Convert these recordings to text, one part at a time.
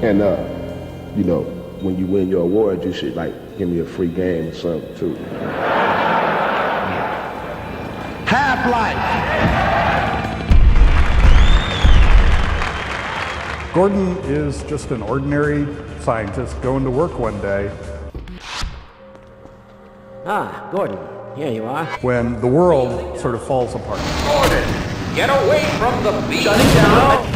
And, you know, when you win your award, you should, like, give me a free game or something, too. Half-Life! Gordon is just an ordinary scientist going to work one day Ah, Gordon, here you are. when the world sort of falls apart. Gordon, get away from the beach! Shut it down!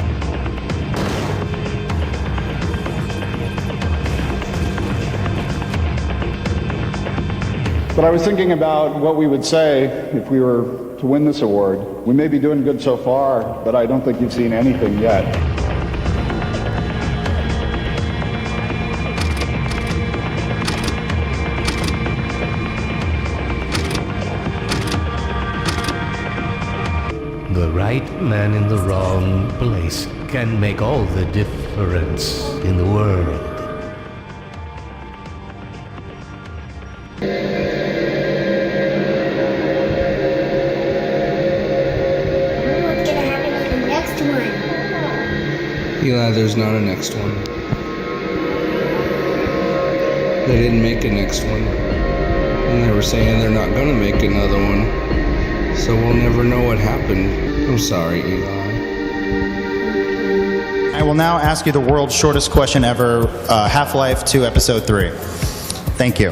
But I was thinking about what we would say if we were to win this award. We may be doing good so far, but I don't think you've seen anything yet. The right man in the wrong place can make all the difference in the world. What's gonna happen in the next one? Eli, there's not a next one. They didn't make a next one. And they were saying they're not gonna make another one. So we'll never know what happened. I'm sorry, Eli. I will now ask you the world's shortest question ever, Half-Life 2 Episode 3. Thank you.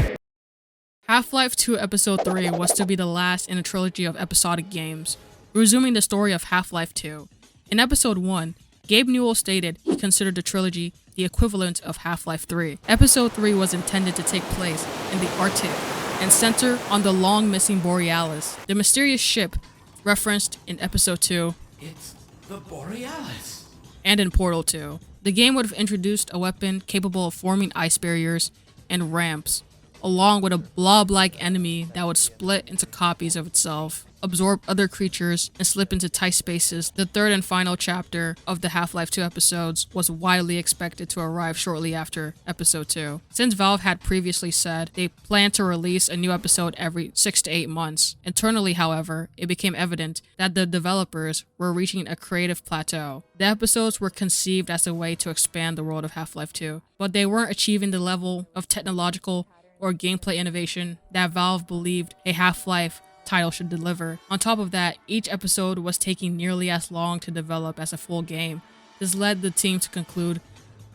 Half-Life 2 Episode 3 was to be the last in a trilogy of episodic games, resuming the story of Half-Life 2. In Episode 1, Gabe Newell stated he considered the trilogy the equivalent of Half-Life 3. Episode 3 was intended to take place in the Arctic and center on the long-missing Borealis, the mysterious ship referenced in Episode 2 It's the Borealis. and in Portal 2. The game would have introduced a weapon capable of forming ice barriers and ramps, along with a blob-like enemy that would split into copies of itself, absorb other creatures, and slip into tight spaces. The third and final chapter of the Half-Life 2 episodes was widely expected to arrive shortly after Episode 2. Since Valve had previously said they planned to release a new episode every 6 to 8 months, internally, however, it became evident that the developers were reaching a creative plateau. The episodes were conceived as a way to expand the world of Half-Life 2, but they weren't achieving the level of technological or gameplay innovation that Valve believed a Half-Life title should deliver. On top of that, each episode was taking nearly as long to develop as a full game. This led the team to conclude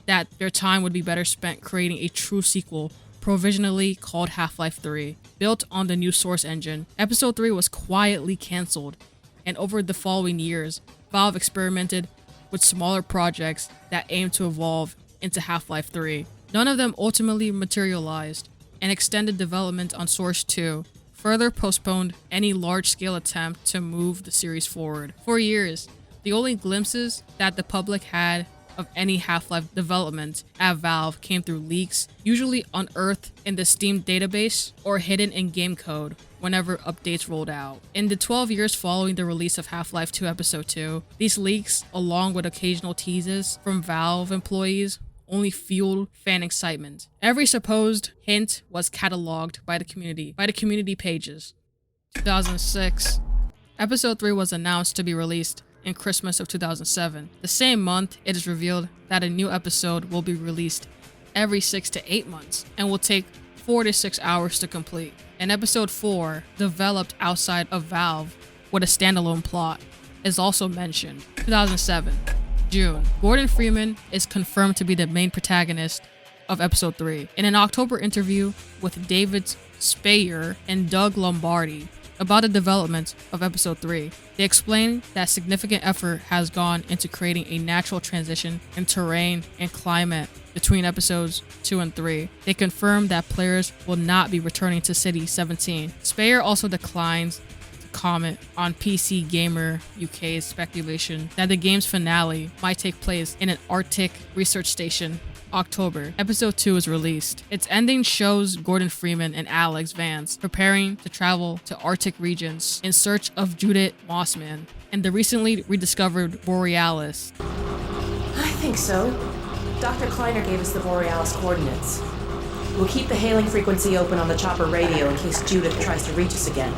that their time would be better spent creating a true sequel, provisionally called Half-Life 3, built on the new Source engine. Episode 3 was quietly cancelled, and over the following years, Valve experimented with smaller projects that aimed to evolve into Half-Life 3. None of them ultimately materialized, and extended development on Source 2 further postponed any large-scale attempt to move the series forward. For years, the only glimpses that the public had of any Half-Life development at Valve came through leaks, usually unearthed in the Steam database or hidden in game code whenever updates rolled out. In the 12 years following the release of Half-Life 2 Episode 2, these leaks, along with occasional teases from Valve employees, only fueled fan excitement. Every supposed hint was cataloged by the community pages. 2006. Episode 3 was announced to be released in Christmas of 2007. The same month, it is revealed that a new episode will be released every 6 to 8 months and will take 4 to 6 hours to complete. And Episode 4, developed outside of Valve with a standalone plot, is also mentioned. 2007. June. Gordon Freeman is confirmed to be the main protagonist of Episode 3. In an October interview with David Spayer and Doug Lombardi about the development of Episode 3, they explained that significant effort has gone into creating a natural transition in terrain and climate between Episodes 2 and 3. They confirmed that players will not be returning to City 17. Spayer also declines comment on PC Gamer UK's speculation that the game's finale might take place in an Arctic research station. October. Episode 2 is released. Its ending shows Gordon Freeman and Alyx Vance preparing to travel to Arctic regions in search of Judith Mossman and the recently rediscovered Borealis. I think so. Dr. Kleiner gave us the Borealis coordinates. We'll keep the hailing frequency open on the chopper radio in case Judith tries to reach us again.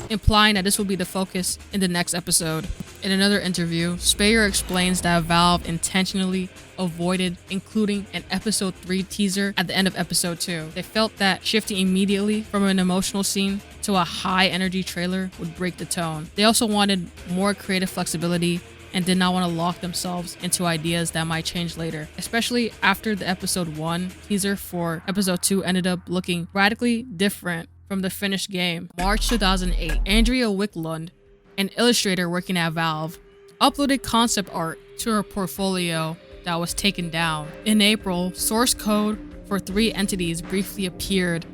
Implying that this will be the focus in the next episode. In another interview, Speyer explains that Valve intentionally avoided including an episode 3 teaser at the end of episode 2. They felt that shifting immediately from an emotional scene to a high energy trailer would break the tone. They also wanted more creative flexibility and did not want to lock themselves into ideas that might change later, especially after the episode 1 teaser for episode 2 ended up looking radically different from the finished game. March 2008, Andrea Wicklund, an illustrator working at Valve, uploaded concept art to her portfolio that was taken down. In April, source code for 3 entities briefly appeared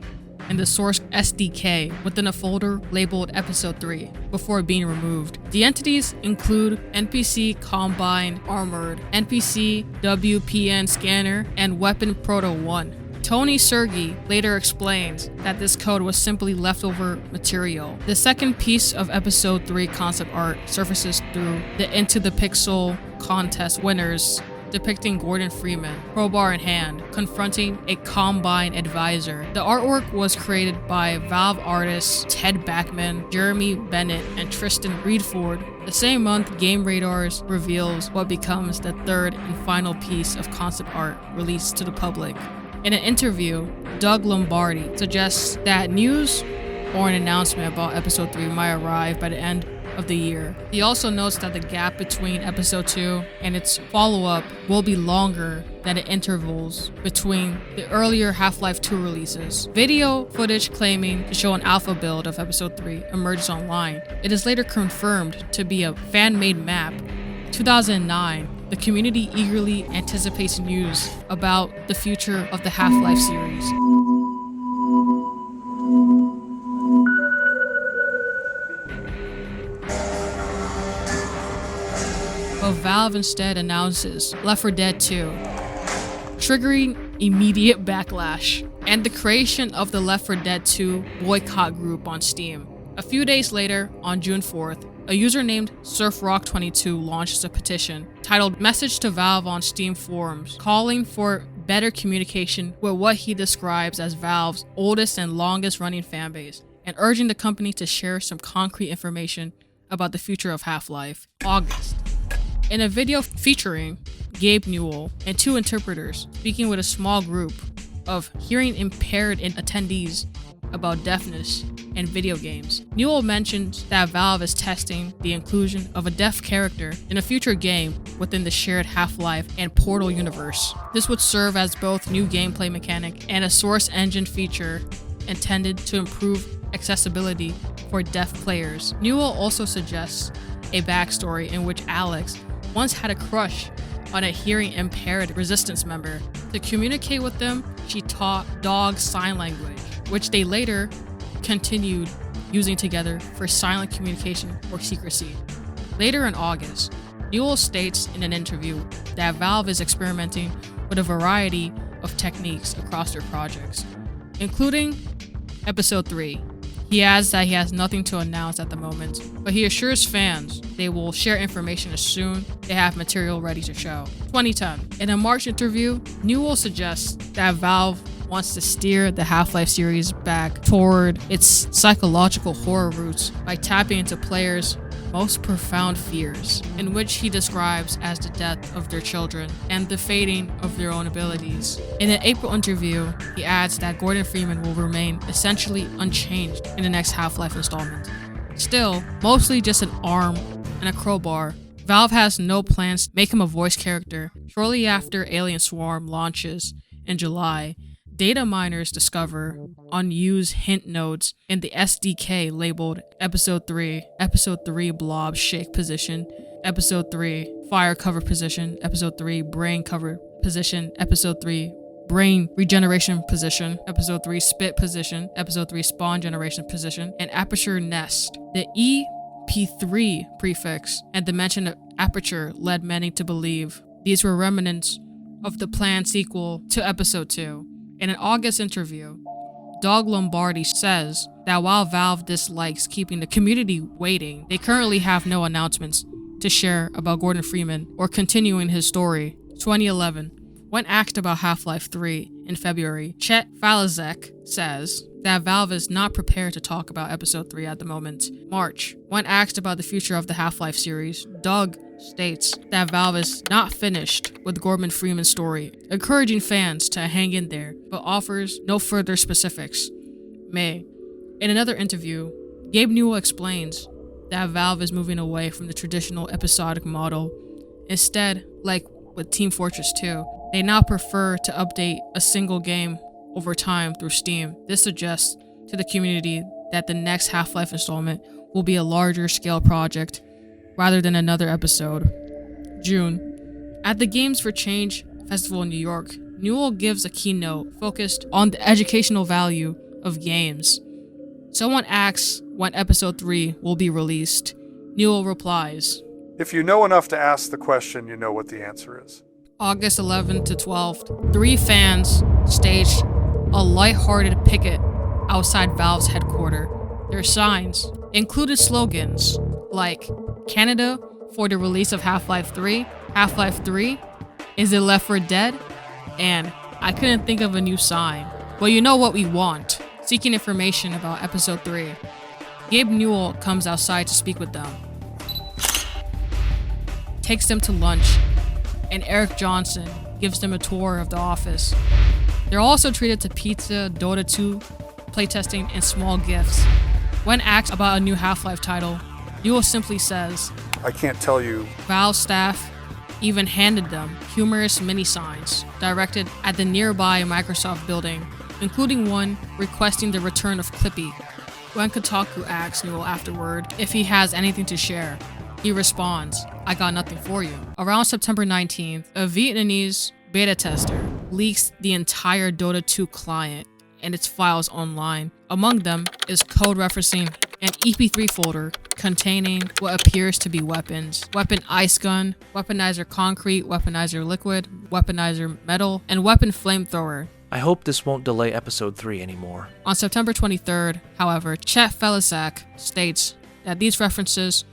in the source SDK within a folder labeled Episode 3 before being removed. The entities include NPC Combine Armored, NPC WPN Scanner, and Weapon Proto 1. Tony Sergey later explains that this code was simply leftover material. The second piece of Episode 3 concept art surfaces through the Into the Pixel contest winners, depicting Gordon Freeman, crowbar in hand, confronting a Combine advisor. The artwork was created by Valve artists Ted Backman, Jeremy Bennett, and Tristan Reedford. The same month, Game Radars reveals what becomes the third and final piece of concept art released to the public. In an interview, Doug Lombardi suggests that news or an announcement about Episode 3 might arrive by the end of the year. He also notes that the gap between Episode 2 and its follow-up will be longer than the intervals between the earlier Half-Life 2 releases. Video footage claiming to show an alpha build of Episode 3 emerges online. It is later confirmed to be a fan-made map. 2009, the community eagerly anticipates news about the future of the Half-Life series. But Valve instead announces Left 4 Dead 2, triggering immediate backlash and the creation of the Left 4 Dead 2 boycott group on Steam. A few days later, on June 4th, a user named SurfRock22 launches a petition titled Message to Valve on Steam forums, calling for better communication with what he describes as Valve's oldest and longest running fanbase, and urging the company to share some concrete information about the future of Half-Life. August. In a video featuring Gabe Newell and 2 interpreters speaking with a small group of hearing impaired attendees about deafness and video games, Newell mentions that Valve is testing the inclusion of a deaf character in a future game within the shared Half-Life and Portal universe. This would serve as both new gameplay mechanic and a source engine feature intended to improve accessibility for deaf players. Newell also suggests a backstory in which Alyx once had a crush on a hearing impaired resistance member. To communicate with them, she taught dog sign language, which they later continued using together for silent communication or secrecy. Later in August, Newell states in an interview that Valve is experimenting with a variety of techniques across their projects, including Episode 3. He adds that he has nothing to announce at the moment, but he assures fans they will share information as soon as they have material ready to show. 2010. In a March interview, Newell suggests that Valve wants to steer the Half-Life series back toward its psychological horror roots by tapping into players' most profound fears, in which he describes as the death of their children and the fading of their own abilities. In an April interview, he adds that Gordon Freeman will remain essentially unchanged in the next Half-Life installment. Still, mostly just an arm and a crowbar, Valve has no plans to make him a voice character. Shortly after Alien Swarm launches in July, data miners discover unused hint nodes in the SDK labeled Episode 3, Episode 3 Blob Shake Position, Episode 3 Fire Cover Position, Episode 3 Brain Cover Position, Episode 3 Brain Regeneration Position, Episode 3 Spit Position, Episode 3 Spawn Generation Position, and Aperture Nest. The EP3 prefix and the mention of aperture led many to believe these were remnants of the planned sequel to Episode 2. In an August interview, Doug Lombardi says that while Valve dislikes keeping the community waiting, they currently have no announcements to share about Gordon Freeman or continuing his story. 2011. When asked about Half-Life 3 in February, Chet Falazek says that Valve is not prepared to talk about Episode 3 at the moment. March, when asked about the future of the Half-Life series, Doug states that Valve is not finished with Gordon Freeman's story, encouraging fans to hang in there, but offers no further specifics. May, in another interview, Gabe Newell explains that Valve is moving away from the traditional episodic model. Instead, like with Team Fortress 2, they now prefer to update a single game over time through Steam. This suggests to the community that the next Half-Life installment will be a larger scale project rather than another episode. June. At the Games for Change Festival in New York, Newell gives a keynote focused on the educational value of games. Someone asks when Episode 3 will be released. Newell replies, If you know enough to ask the question, you know what the answer is. August 11th to 12th, 3 fans staged a lighthearted picket outside Valve's headquarters. Their signs included slogans like Canada for the release of Half-Life 3, Half-Life 3, Is it Left 4 Dead? And I couldn't think of a new sign. Well, you know what we want. Seeking information about Episode 3. Gabe Newell comes outside to speak with them. Takes them to lunch, and Eric Johnson gives them a tour of the office. They're also treated to pizza, Dota 2, playtesting, and small gifts. When asked about a new Half-Life title, Newell simply says, I can't tell you. Valve staff even handed them humorous mini signs directed at the nearby Microsoft building, including one requesting the return of Clippy. When Kotaku asks Newell afterward if he has anything to share, he responds, I got nothing for you. Around September 19th, a Vietnamese beta tester leaks the entire Dota 2 client and its files online. Among them is code referencing an EP3 folder containing what appears to be weapons. Weapon ice gun, weaponizer concrete, weaponizer liquid, weaponizer metal, and weapon flamethrower. I hope this won't delay Episode 3 anymore. On September 23rd, however, Chet Falazek states that these references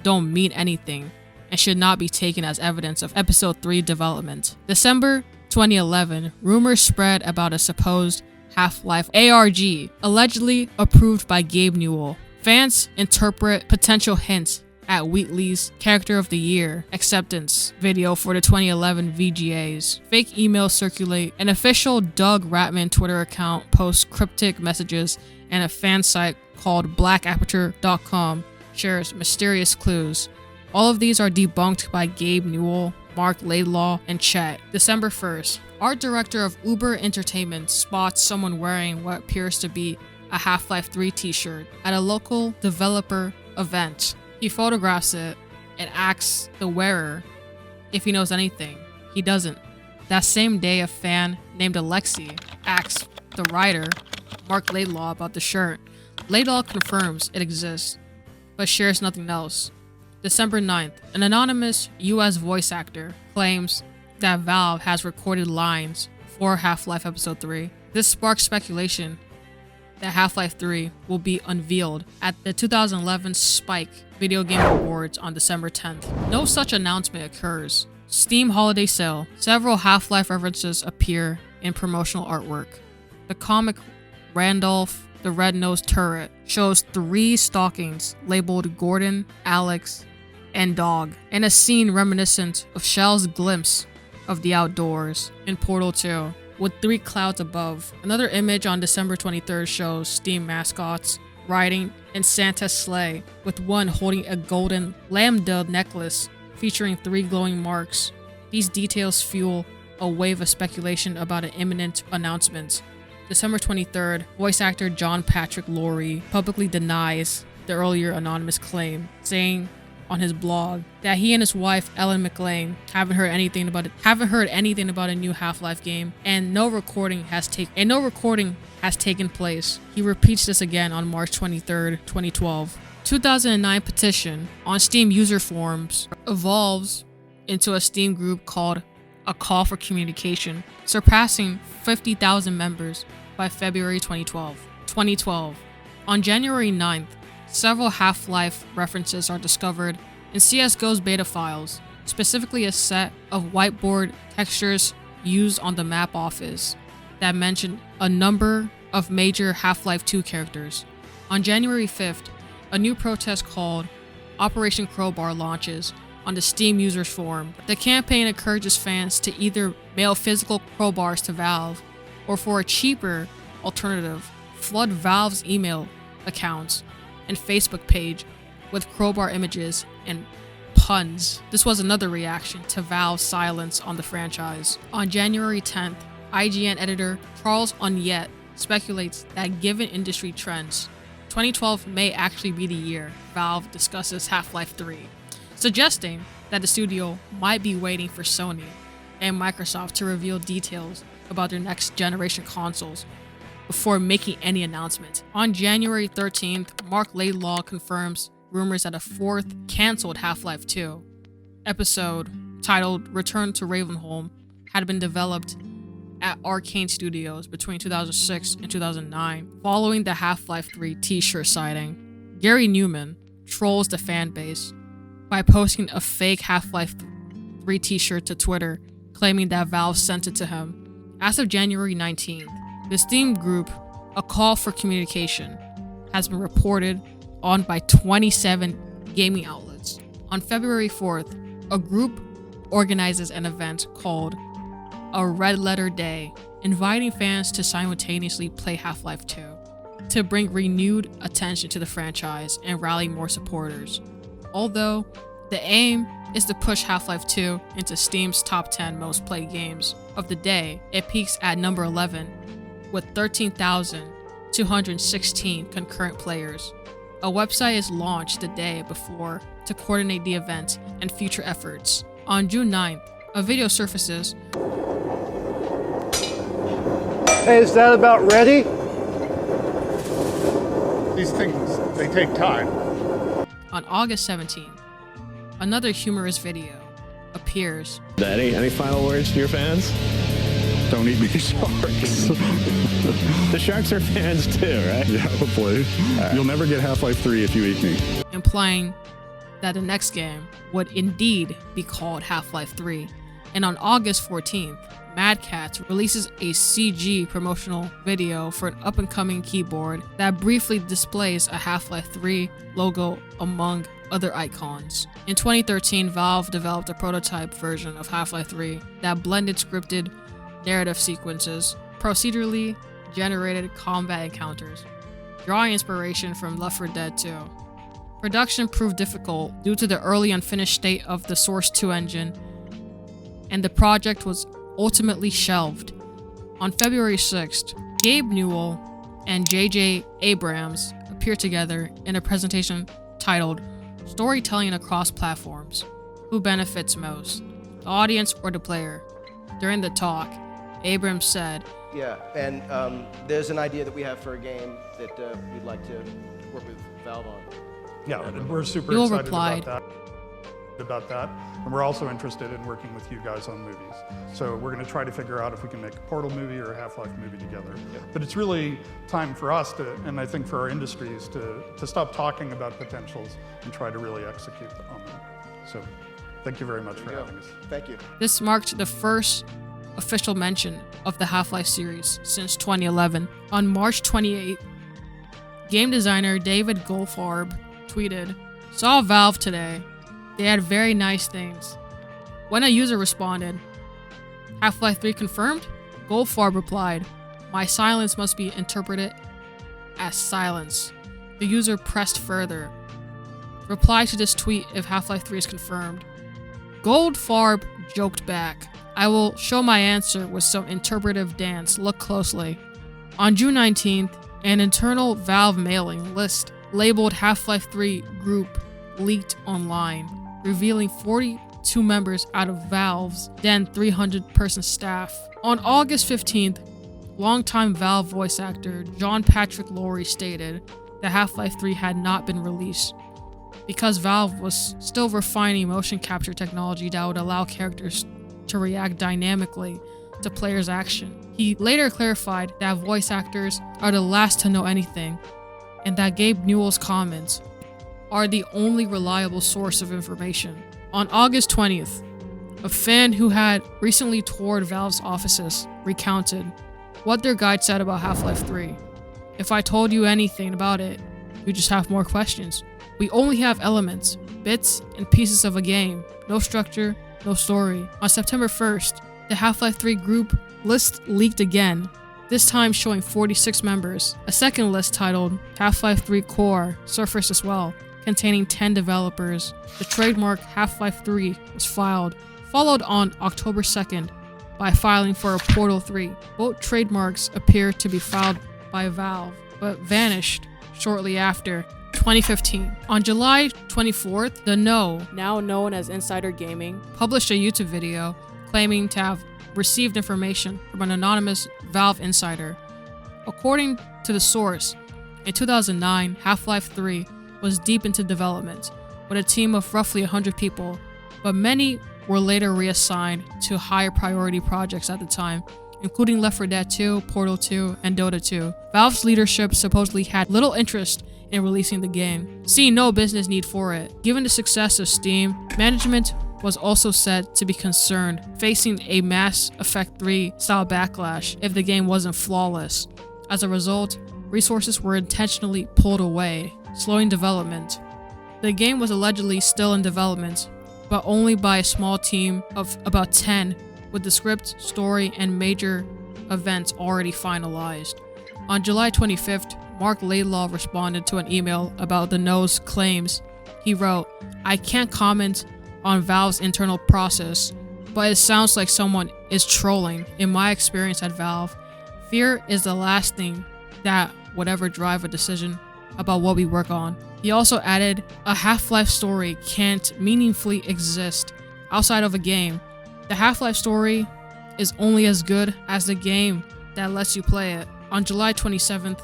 don't mean anything and should not be taken as evidence of Episode 3 development. December 2011, rumors spread about a supposed Half-Life ARG, allegedly approved by Gabe Newell. Fans interpret potential hints at Wheatley's Character of the Year acceptance video for the 2011 VGAs. Fake emails circulate, an official Doug Ratman Twitter account posts cryptic messages, and a fan site called blackaperture.com shares mysterious clues. All of these are debunked by Gabe Newell, Marc Laidlaw, and Chet. December 1st, art director of Uber Entertainment spots someone wearing what appears to be a Half-Life 3 t-shirt at a local developer event. He photographs it and asks the wearer if he knows anything. He doesn't. That same day, a fan named Alyx asks the writer, Marc Laidlaw, about the shirt. Laidlaw confirms it exists, but shares nothing else. December 9th, an anonymous US voice actor claims that Valve has recorded lines for Half-Life Episode 3. This sparks speculation that Half-Life 3 will be unveiled at the 2011 Spike Video Game Awards on December 10th. No such announcement occurs. Steam Holiday Sale. Several Half-Life references appear in promotional artwork. The comic Randolph the Red-Nosed Turret shows 3 stockings labeled Gordon, Alyx, and Dog, and a scene reminiscent of Shell's glimpse of the outdoors in Portal 2, with 3 clouds above. Another image on December 23rd shows Steam mascots riding in Santa's sleigh, with one holding a golden lambda necklace featuring 3 glowing marks. These details fuel a wave of speculation about an imminent announcement. December 23rd, voice actor John Patrick Laurie publicly denies the earlier anonymous claim, saying on his blog that he and his wife Ellen McLean haven't heard anything about a new Half-Life game, and no recording has taken place. He repeats this again on March 23rd, 2012. 2009 petition on Steam user forums evolves into a Steam group called A Call for Communication, surpassing 50,000 members by February 2012. On January 9th, several Half-Life references are discovered in CSGO's beta files, specifically a set of whiteboard textures used on the map office that mentioned a number of major Half-Life 2 characters. On January 5th, a new protest called Operation Crowbar launches on the Steam users forum. The campaign encourages fans to either mail physical crowbars to Valve, or for a cheaper alternative, flood Valve's email accounts and Facebook page with crowbar images and puns. This was another reaction to Valve's silence on the franchise. On January 10th, IGN editor Charles Onyett speculates that given industry trends, 2012 may actually be the year Valve discusses Half-Life 3, suggesting that the studio might be waiting for Sony and Microsoft to reveal details about their next generation consoles before making any announcement. On January 13th, Marc Laidlaw confirms rumors that a fourth canceled Half-Life 2 episode titled Return to Ravenholm had been developed at Arcane Studios between 2006 and 2009, following the Half-Life 3 t-shirt sighting. Gary Newman trolls the fan base by posting a fake Half-Life 3 t-shirt to Twitter, claiming that Valve sent it to him. As of January 19th, the Steam group, A Call for Communication, has been reported on by 27 gaming outlets. On February 4th, a group organizes an event called A Red Letter Day, inviting fans to simultaneously play Half-Life 2 to bring renewed attention to the franchise and rally more supporters. Although the aim is to push Half-Life 2 into Steam's top 10 most played games of the day, it peaks at number 11 with 13,216 concurrent players. A website is launched the day before to coordinate the event and future efforts. On June 9th, a video surfaces. Hey, is that about ready? These things, they take time. On August 17th, another humorous video appears. Any final words to your fans? Don't eat me sharks. The sharks are fans too, right? Yeah, hopefully. Right. You'll never get Half-Life 3 if you eat me. Implying that the next game would indeed be called Half-Life 3. And on August 14th, Mad Catz releases a CG promotional video for an up-and-coming keyboard that briefly displays a Half-Life 3 logo among other icons. In 2013, Valve developed a prototype version of Half-Life 3 that blended scripted narrative sequences, procedurally generated combat encounters, drawing inspiration from Left 4 Dead 2. Production proved difficult due to the early unfinished state of the Source 2 engine, and the project was ultimately shelved. On February 6th, Gabe Newell and J.J. Abrams appeared together in a presentation titled Storytelling Across Platforms. Who benefits most, the audience or the player? During the talk, Abrams said, "Yeah, and there's an idea that we have for a game that we'd like to work with Valve on." Yeah, and we're super Newell excited replied, about that. And we're also interested in working with you guys on movies. So we're going to try to figure out if we can make a Portal movie or a Half-Life movie together. Yeah. But it's really time for us to, and I think for our industries, to stop talking about potentials and try to really execute on them. So thank you very much for having us. Thank you. This marked the first official mention of the Half-Life series since 2011. On March 28th, game designer David Goldfarb tweeted, "Saw Valve today. They had very nice things." When a user responded, "Half-Life 3 confirmed?" Goldfarb replied, "My silence must be interpreted as silence." The user pressed further. "Reply to this tweet if Half-Life 3 is confirmed." Goldfarb joked back, "I will show my answer with some interpretive dance. Look closely." On June 19th, an internal Valve mailing list labeled Half-Life 3 group leaked online, revealing 42 members out of Valve's then 300-person staff. On August 15th, longtime Valve voice actor John Patrick Lowry stated that Half-Life 3 had not been released because Valve was still refining motion capture technology that would allow characters to react dynamically to players' action. He later clarified that voice actors are the last to know anything, and that Gabe Newell's comments are the only reliable source of information. On August 20th, A fan who had recently toured Valve's offices recounted what their guide said about Half-Life 3. If I told you anything about it, you just have more questions. We only have elements, bits, and pieces of a game. No structure, no story. On September 1st, the Half-Life 3 group list leaked again, this time showing 46 members. A second list titled Half-Life 3 Core surfaced as well, containing 10 developers. The trademark Half-Life 3 was filed, followed on October 2nd by filing for a Portal 3. Both trademarks appear to be filed by Valve, but vanished shortly after. 2015. On July 24th, The Know, now known as Insider Gaming, published a YouTube video claiming to have received information from an anonymous Valve insider. According to the source, in 2009, Half-Life 3 was deep into development, with a team of roughly 100 people, but many were later reassigned to higher priority projects at the time, including Left 4 Dead 2, Portal 2, and Dota 2. Valve's leadership supposedly had little interest in releasing the game, seeing no business need for it. Given the success of Steam, management was also said to be concerned, facing a Mass Effect 3 style backlash if the game wasn't flawless. As a result, resources were intentionally pulled away, slowing development. The game was allegedly still in development, but only by a small team of about 10, with the script, story, and major events already finalized. On July 25th, Marc Laidlaw responded to an email about The Know's claims. He wrote, "I can't comment on Valve's internal process, but it sounds like someone is trolling. In my experience at Valve, fear is the last thing that would ever drive a decision about what we work on." He also added, "A Half-Life story can't meaningfully exist outside of a game. The Half-Life story is only as good as the game that lets you play it." On July 27th,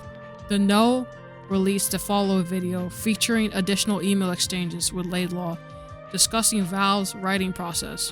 The Know released a follow-up video featuring additional email exchanges with Laidlaw, discussing Valve's writing process.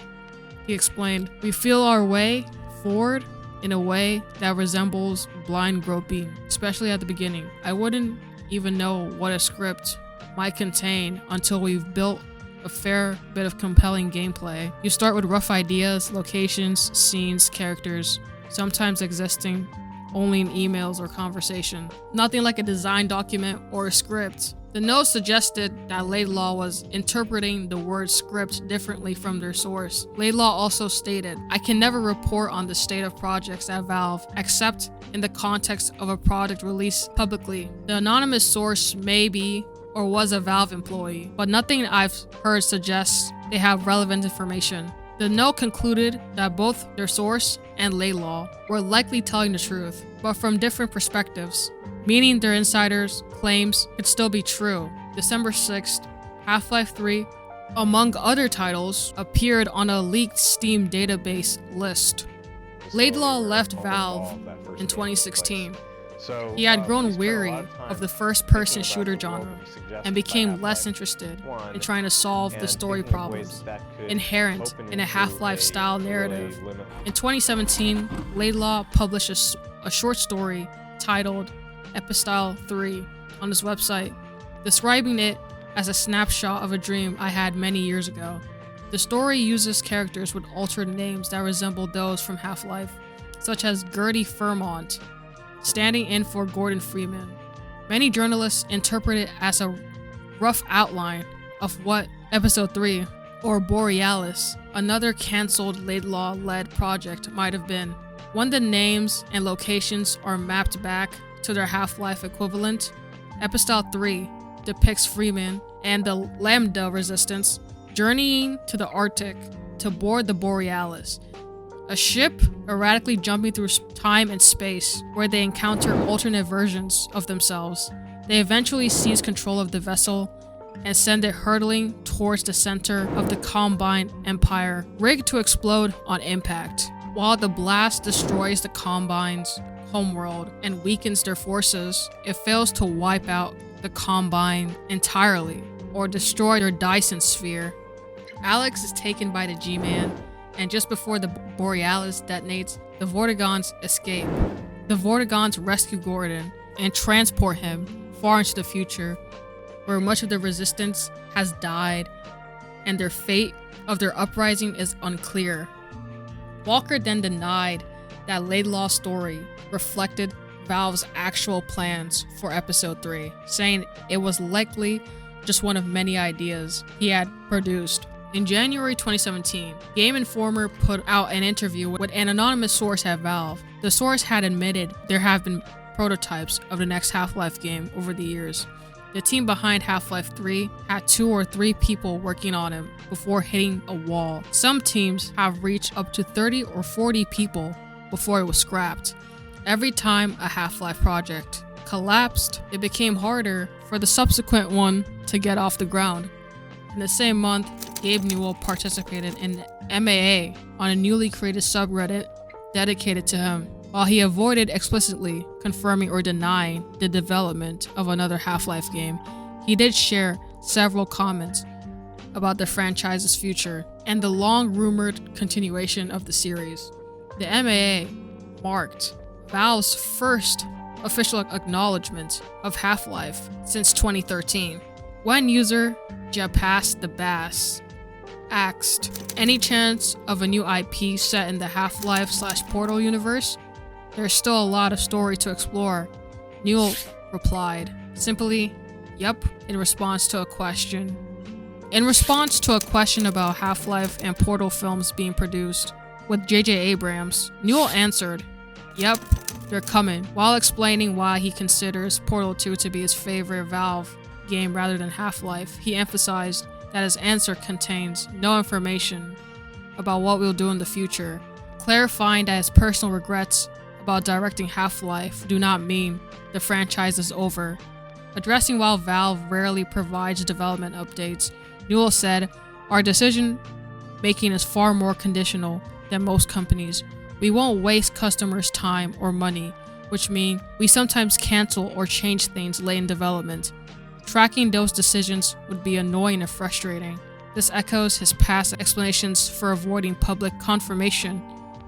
He explained, "We feel our way forward in a way that resembles blind groping, especially at the beginning. I wouldn't even know what a script might contain until we've built a fair bit of compelling gameplay. You start with rough ideas, locations, scenes, characters, sometimes existing only in emails or conversation. Nothing like a design document or a script." The Know suggested that Laidlaw was interpreting the word script differently from their source. Laidlaw also stated, "I can never report on the state of projects at Valve, except in the context of a product released publicly. The anonymous source may be or was a Valve employee, but nothing I've heard suggests they have relevant information." The Know concluded that both their source and Laidlaw were likely telling the truth, but from different perspectives, meaning their insiders' claims could still be true. December 6th, Half-Life 3, among other titles, appeared on a leaked Steam database list. Laidlaw left Valve in 2016. He had grown weary of the first-person shooter genre and became less interested in trying to solve the story problems inherent in a Half-Life style narrative. In 2017, Laidlaw published a short story titled Epistle 3 on his website, describing it as a snapshot of a dream I had many years ago. The story uses characters with altered names that resemble those from Half-Life, such as Gertie Fairmont, standing in for Gordon Freeman. Many journalists interpret it as a rough outline of what Episode 3, or Borealis, another cancelled Laidlaw-led project, might have been. When the names and locations are mapped back to their Half-Life equivalent, Epistle 3 depicts Freeman and the Lambda Resistance journeying to the Arctic to board the Borealis, a ship erratically jumping through time and space where they encounter alternate versions of themselves. They eventually seize control of the vessel and send it hurtling towards the center of the Combine Empire, rigged to explode on impact. While the blast destroys the Combine's homeworld and weakens their forces, it fails to wipe out the Combine entirely or destroy their Dyson sphere. Alyx is taken by the G-Man, and just before the Borealis detonates, the Vortigaunts escape. The Vortigaunts rescue Gordon and transport him far into the future, where much of the resistance has died and their fate of their uprising is unclear. Walker then denied that Laidlaw's story reflected Valve's actual plans for Episode 3, saying it was likely just one of many ideas he had produced. In January 2017, Game Informer put out an interview with an anonymous source at Valve. The source had admitted there have been prototypes of the next Half-Life game over the years. The team behind Half-Life 3 had 2 or 3 people working on it before hitting a wall. Some teams have reached up to 30 or 40 people before it was scrapped. Every time a Half-Life project collapsed, it became harder for the subsequent one to get off the ground. In the same month, Gabe Newell participated in MAA on a newly created subreddit dedicated to him. While he avoided explicitly confirming or denying the development of another Half-Life game, he did share several comments about the franchise's future and the long-rumored continuation of the series. The MAA marked Valve's first official acknowledgement of Half-Life since 2013. When user Japass the Bass asked, "Any chance of a new IP set in the Half-Life/Portal universe? There's still a lot of story to explore." Newell replied, simply, "Yep," in response to a question about Half-Life and Portal films being produced with J.J. Abrams, Newell answered, "Yep, they're coming," while explaining why he considers Portal 2 to be his favorite Valve game rather than Half-Life. He emphasized that his answer contains no information about what we'll do in the future, clarifying that his personal regrets about directing Half-Life do not mean the franchise is over. Addressing why Valve rarely provides development updates, Newell said, "Our decision making is far more conditional than most companies. We won't waste customers' time or money, which means we sometimes cancel or change things late in development. Tracking those decisions would be annoying and frustrating." This echoes his past explanations for avoiding public confirmation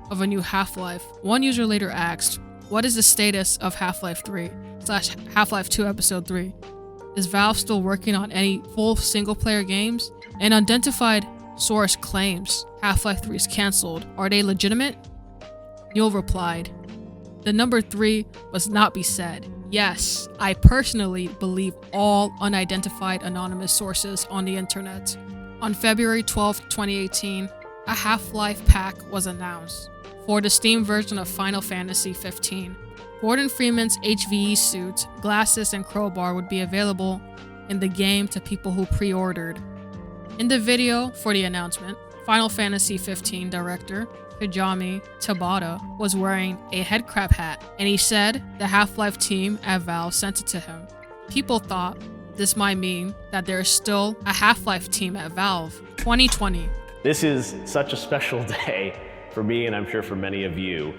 of a new Half-Life. One user later asked, "What is the status of Half-Life 3/Half-Life 2 Episode 3? Is Valve still working on any full single-player games? An unidentified source claims Half-Life 3 is cancelled. Are they legitimate?" Newell replied, "The number 3 must not be said. Yes, I personally believe all unidentified anonymous sources on the internet." On February 12, 2018, a Half-Life pack was announced for the Steam version of Final Fantasy XV. Gordon Freeman's HVE suit, glasses, and crowbar would be available in the game to people who pre-ordered. In the video for the announcement, Final Fantasy XV director Hajime Tabata was wearing a headcrab hat, and he said the Half-Life team at Valve sent it to him. People thought this might mean that there is still a Half-Life team at Valve. 2020. This is such a special day for me, and I'm sure for many of you,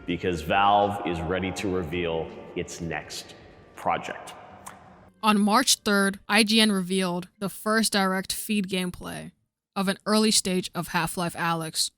because Valve is ready to reveal its next project. On March 3rd, IGN revealed the first direct feed gameplay of an early stage of Half-Life Alyx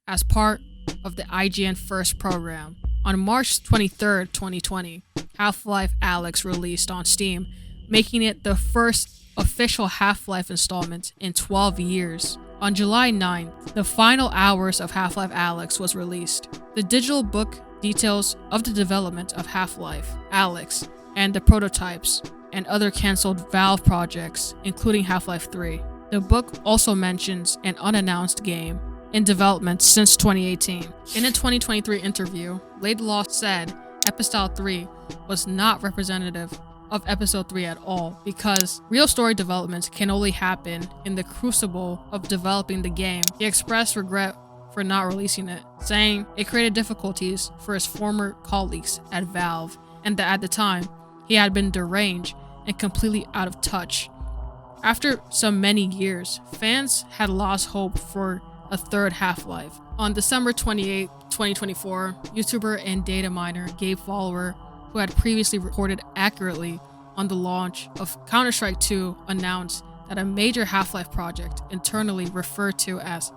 as part of the IGN First program. On March 23rd, 2020, Half-Life Alyx released on Steam, making it the first official Half-Life installment in 12 years. On July 9th, the final hours of Half-Life Alyx was released. The digital book details of the development of Half-Life Alyx and the prototypes and other cancelled Valve projects, including Half-Life 3. The book also mentions an unannounced game in development since 2018. In a 2023 interview, Laidlaw said Epistle 3 was not representative of Episode 3 at all, because real story development can only happen in the crucible of developing the game. He expressed regret for not releasing it, saying it created difficulties for his former colleagues at Valve, and that at the time, he had been deranged and completely out of touch. After so many years, fans had lost hope for a third Half-Life. On December 28, 2024, YouTuber and data miner Gabe Follower, who had previously reported accurately on the launch of Counter-Strike 2, announced that a major Half-Life project, internally referred to as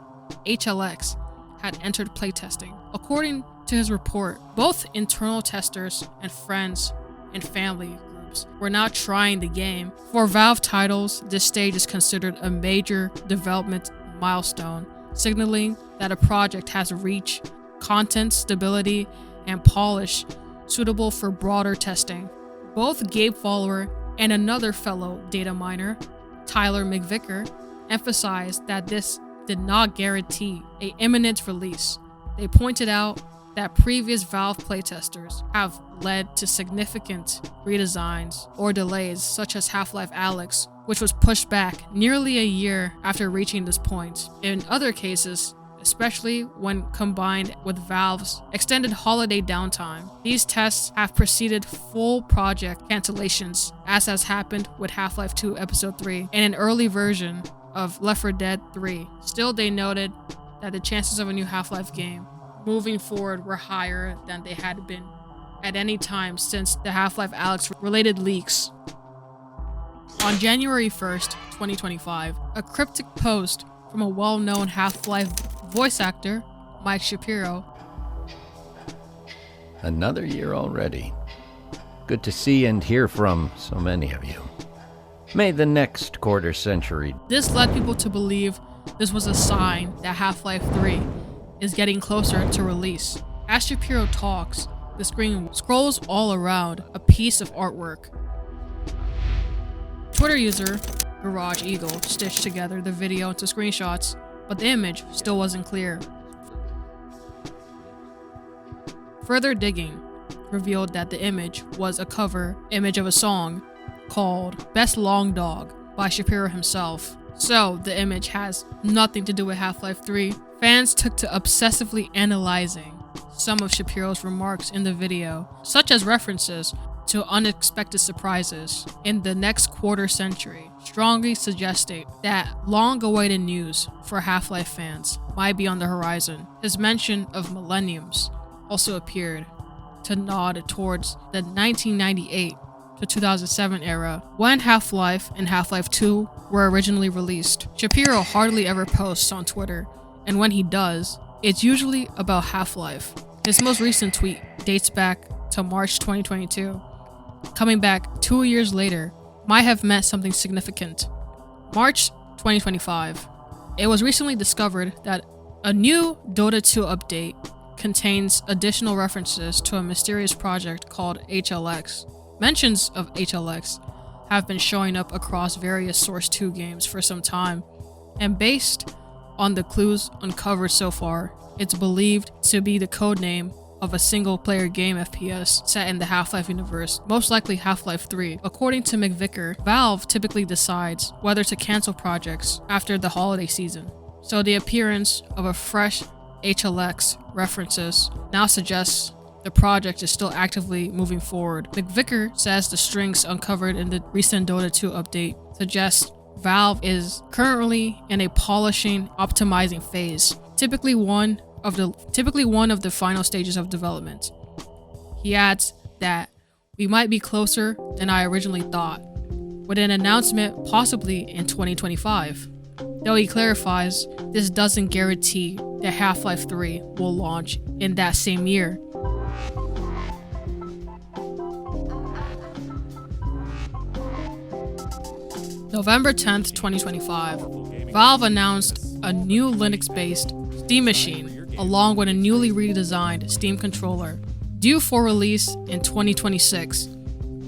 HLX, had entered playtesting. According to his report, both internal testers and friends and family groups themselves were now trying the game. For Valve titles, this stage is considered a major development milestone, signaling that a project has reached content stability and polish suitable for broader testing. Both Gabe Follower and another fellow data miner, Tyler McVicker, emphasized that this did not guarantee an imminent release. They pointed out that previous Valve playtesters have led to significant redesigns or delays, such as Half-Life Alyx, which was pushed back nearly a year after reaching this point. In other cases, especially when combined with Valve's extended holiday downtime, these tests have preceded full project cancellations, as has happened with Half-Life 2 Episode 3 and an early version of Left 4 Dead 3. Still, they noted that the chances of a new Half-Life game moving forward were higher than they had been at any time since the Half-Life Alyx related leaks. On January 1st, 2025, a cryptic post from a well-known Half-Life voice actor, Mike Shapiro. Another year already. Good to see and hear from so many of you. May the next quarter century. This led people to believe this was a sign that Half-Life 3 is getting closer to release. As Shapiro talks, the screen scrolls all around a piece of artwork. Twitter user Garage Eagle stitched together the video into screenshots, but the image still wasn't clear. Further digging revealed that the image was a cover image of a song called Best Long Dog by Shapiro himself. So the image has nothing to do with Half-Life 3. Fans took to obsessively analyzing some of Shapiro's remarks in the video, such as references to unexpected surprises in the next quarter century, strongly suggesting that long-awaited news for Half-Life fans might be on the horizon. His mention of millenniums also appeared to nod towards the 1998 to 2007 era, when Half-Life and Half-Life 2 were originally released. Shapiro hardly ever posts on Twitter, and when he does, it's usually about Half-Life. His most recent tweet dates back to March 2022. Coming back 2 years later might have meant something significant. March 2025. It was recently discovered that a new Dota 2 update contains additional references to a mysterious project called HLX. Mentions of HLX have been showing up across various Source 2 games for some time, and based on the clues uncovered so far, it's believed to be the codename of a single-player game FPS set in the Half-Life universe, most likely Half-Life 3. According to McVicker, Valve typically decides whether to cancel projects after the holiday season, so the appearance of a fresh HLX references now suggests the project is still actively moving forward. McVicker says the strings uncovered in the recent Dota 2 update suggest Valve is currently in a polishing, optimizing phase, typically one of the final stages of development. He adds that we might be closer than I originally thought, with an announcement possibly in 2025. Though he clarifies this doesn't guarantee that Half-Life 3 will launch in that same year. November 10th, 2025, Valve announced a new Linux-based Steam machine, along with a newly redesigned Steam controller, due for release in 2026.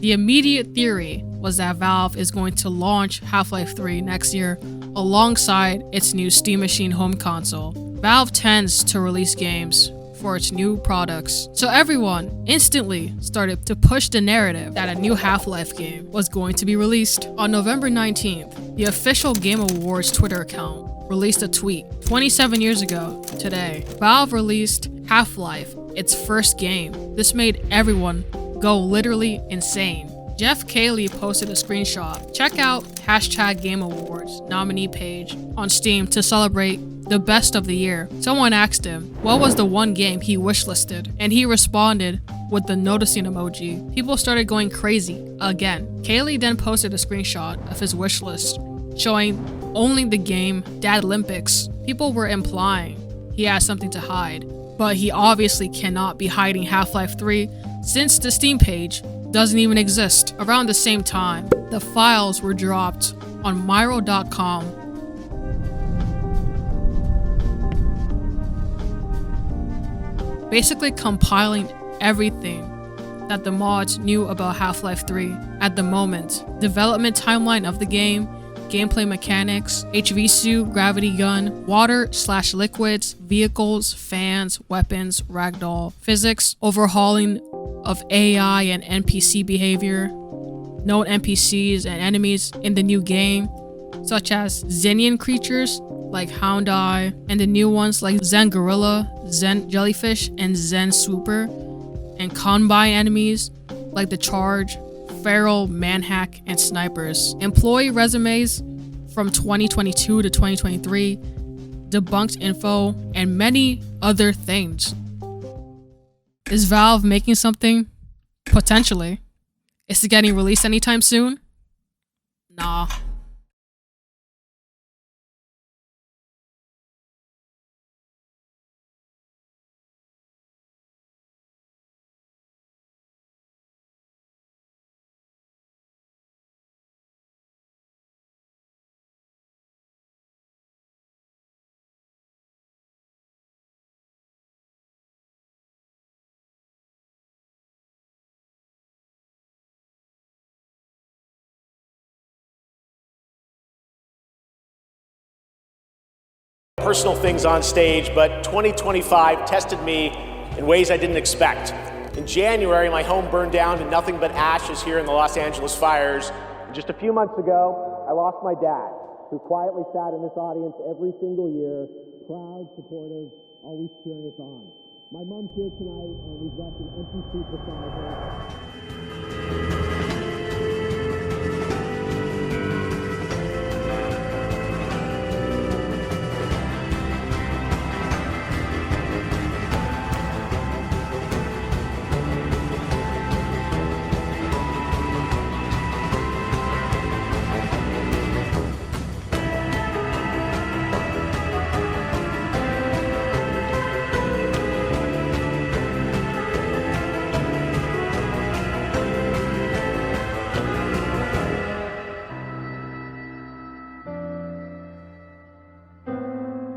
The immediate theory was that Valve is going to launch Half-Life 3 next year alongside its new Steam machine home console. Valve tends to release games for its new products, so everyone instantly started to push the narrative that a new Half-Life game was going to be released. On November 19th, the official Game Awards Twitter account released a tweet. 27 years ago today, Valve released Half-Life, its first game. This made everyone go literally insane. Jeff Cayley posted a screenshot. Check out #GameAwards nominee page on Steam to celebrate the best of the year. Someone asked him what was the one game he wishlisted, and he responded with the noticing emoji. People started going crazy again. Cayley then posted a screenshot of his wishlist showing only the game Dad Olympics. People were implying he has something to hide, but he obviously cannot be hiding Half-Life 3 since the Steam page doesn't even exist. Around the same time, the files were dropped on myro.com. Basically compiling everything that the mods knew about Half-Life 3 at the moment. Development timeline of the game, gameplay mechanics, HV suit, gravity gun, water/liquids, vehicles, fans, weapons, ragdoll, physics, overhauling of AI and NPC behavior, known NPCs and enemies in the new game, such as Xenian creatures like Hound Eye, and the new ones like Zen Gorilla, Zen Jellyfish, and Zen Swooper, and Combine enemies like the Charge, Feral, Manhack, and Snipers. Employee resumes from 2022 to 2023, debunked info, and many other things. Is Valve making something? Potentially. Is it getting released anytime soon? Nah. Personal things on stage, but 2025 tested me in ways I didn't expect. In January, my home burned down to nothing but ashes here in the Los Angeles fires. And just a few months ago, I lost my dad, who quietly sat in this audience every single year, proud, supportive, always cheering us on. My mom's here tonight, and we've left an empty seat beside her.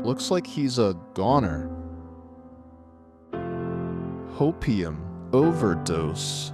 Looks like he's a goner. Hopium overdose.